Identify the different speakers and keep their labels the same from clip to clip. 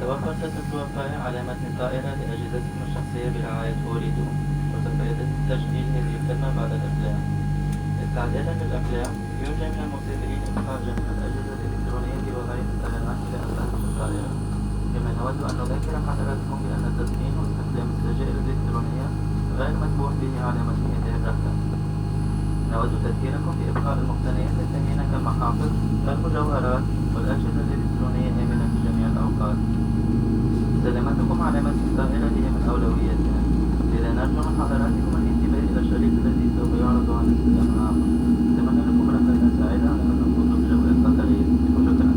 Speaker 1: يتوفر جدة الوقائع على متن الطائرة لأجهزتكم الشخصية برعاية أوريدو. وسوف يتم تسجيل هذه الخدمة بعد الإقلاع. استعدادا للإقلاع، يرجى من المسافرين إدخال جميع الأجهزة الإلكترونية بوظائف الطيران إلى أسطح الطائرة. كما نود أن نذكر حضراتكم بأن التدخين واستخدام السجائر الإلكترونية غير مسموح به على متن هذه الرحلة. نود تذكيركم بإبقاء المقتنيات الثمينة كالمحافظ، المجوهرات والأجهزة الإلكترونية آمنة في جميع الأوقات. سلامتكم على متن الطائرة هي من أولوياتنا، لذا نرجو من حضراتكم الانتباه إلى الشريط الذي سوف يعرض عن الاستلام معكم. أتمنى لكم رحلة سعيدة وأن تفوزوا بجولة قطرية. وشكرا.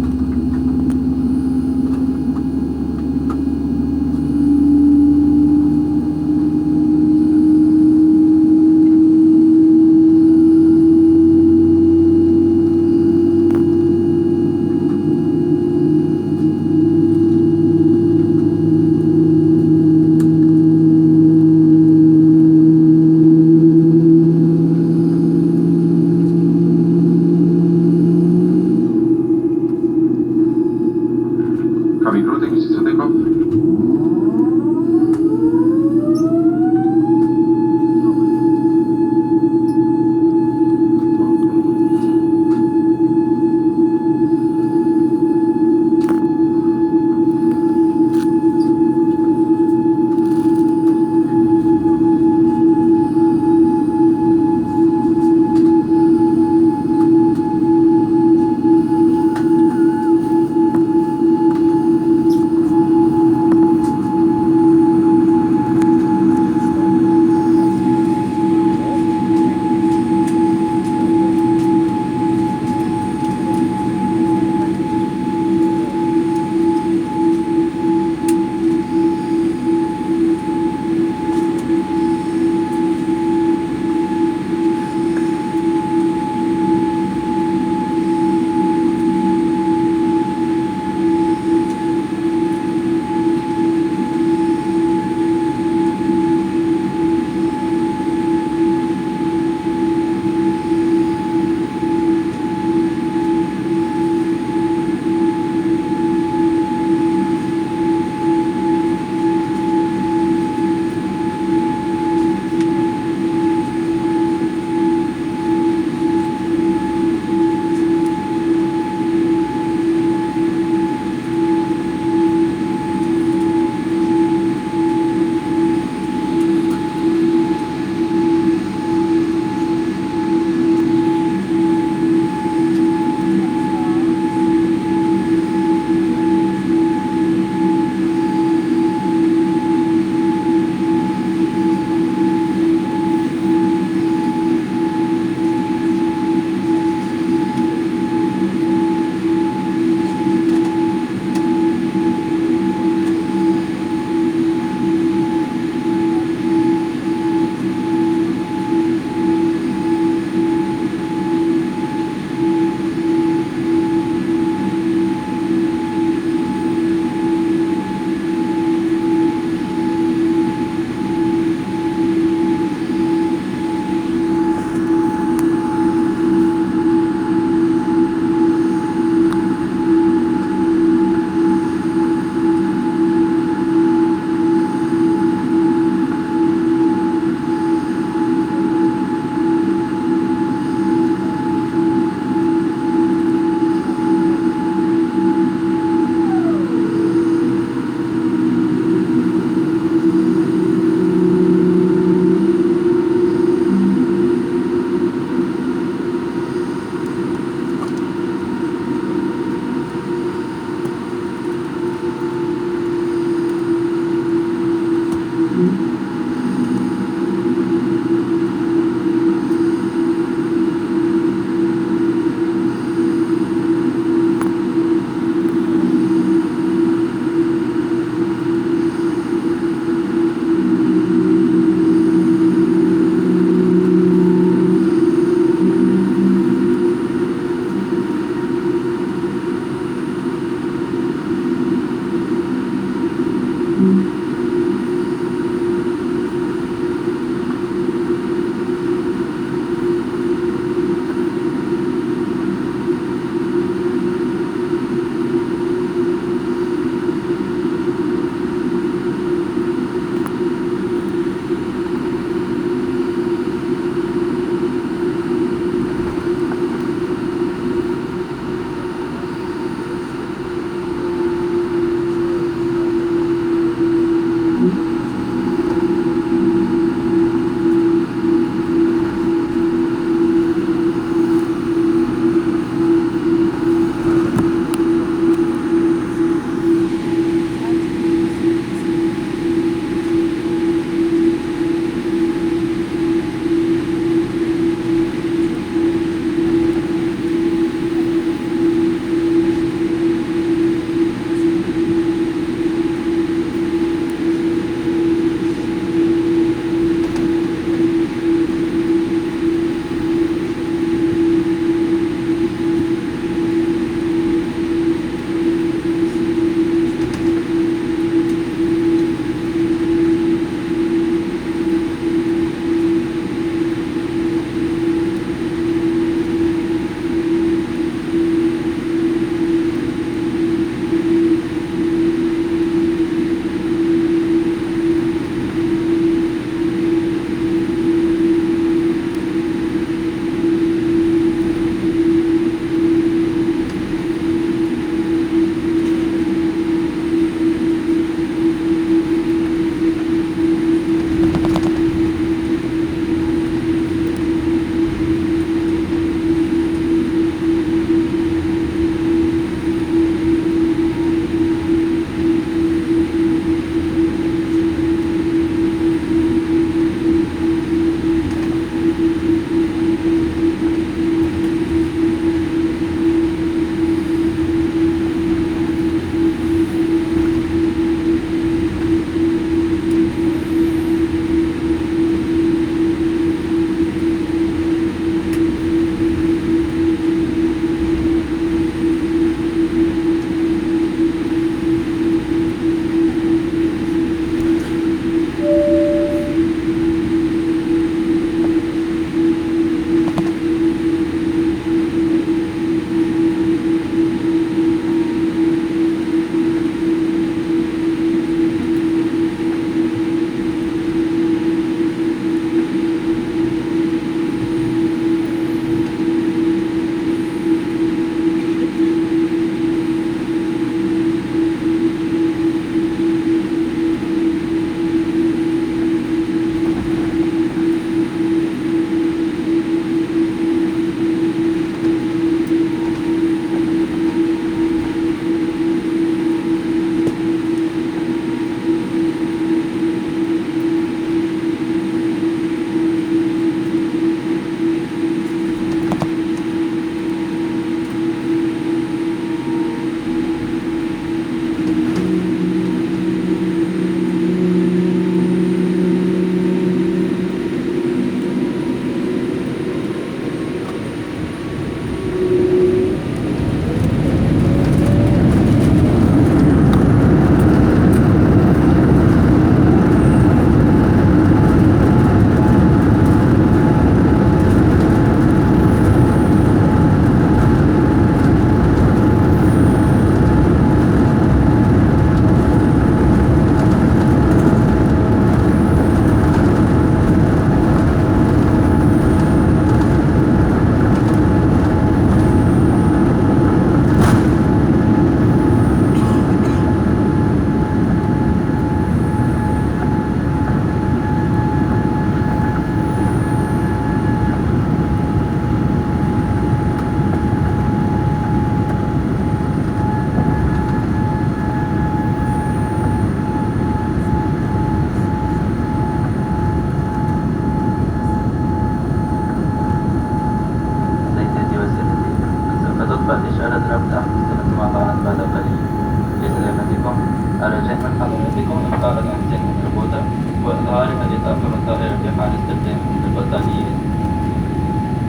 Speaker 1: بكون إبطال الأحزمة المربوطة وإظهارها لطاقم الطائرة في حال استخدام البطانية.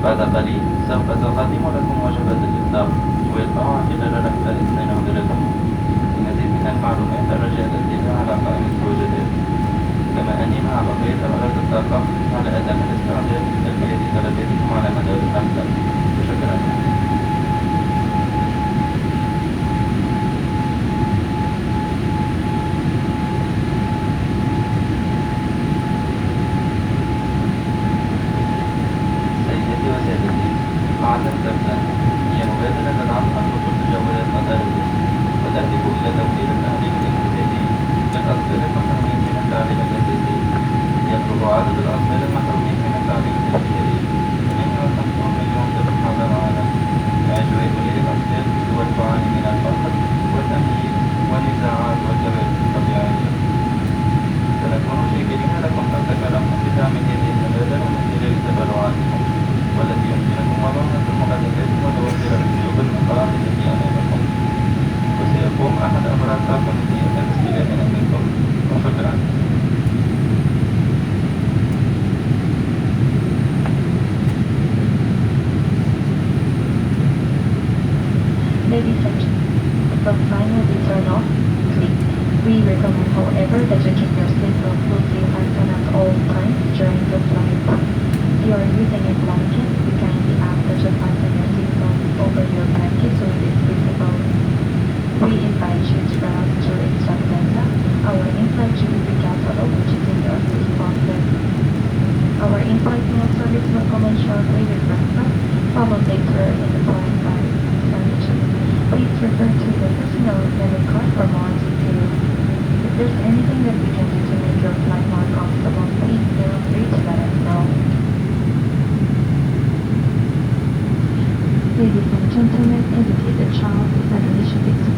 Speaker 1: بعد قليل سوف أقدم لكم وجبة الإفطار والقاعة إلى الرحلة اثنين وثلاثون لمزيد من المعلومات الرجاء الاطلاع على قائمة الوجبات، كما أني مع بقية رغبة الطاقة على أداء الاستعداد لتلبية طلباتكم على مدار الرحلة. وشكرا. سيدتي وسادتي، معلم تبدأ هي مبادرة تدعم خطوط التجاوزات الأطارية وتهدف إلى توفير التعليم الانتزاعي للأطفال المحرومين من التعليم الأساسي. يبلغ عدد الأطفال المحرومين من التعليم الابتدائي 58 مليون طفل حول العالم، بأجواء للأطفال في دول تعاني من الفقر والتمييز والنزاعات والكوارث الطبيعية. سنكون شاكرين لكم أن تكرمتم بدعم هذه المبادرة من خلال تبرعاتكم، والتي يمكنكم وضعها في المحادثات المتوفرة في جيوب المقال التي أمامكم، وسيقوم أحد أفراد طاقم الديانة باستلامها منكم. وشكرا.
Speaker 2: Ladies and gentlemen, the sign will be turned off, please. We recommend, however, that you keep your seatbelt closely fastened at all times during the flight. If you are using a blanket, we kindly ask that you fasten your seatbelt over your blanket so it is visible. We invite you to browse through Extravaganza, our in-flight GBP catalog, which is in your seat pocket. Our in-flight meal service will commence shortly with breakfast, followed later in the flight by sandwiches. Please refer to the personal menu card for more details. If there's anything that we can do to make your flight more comfortable, please feel free to let us know. Ladies and gentlemen, indicate the child is an initiative to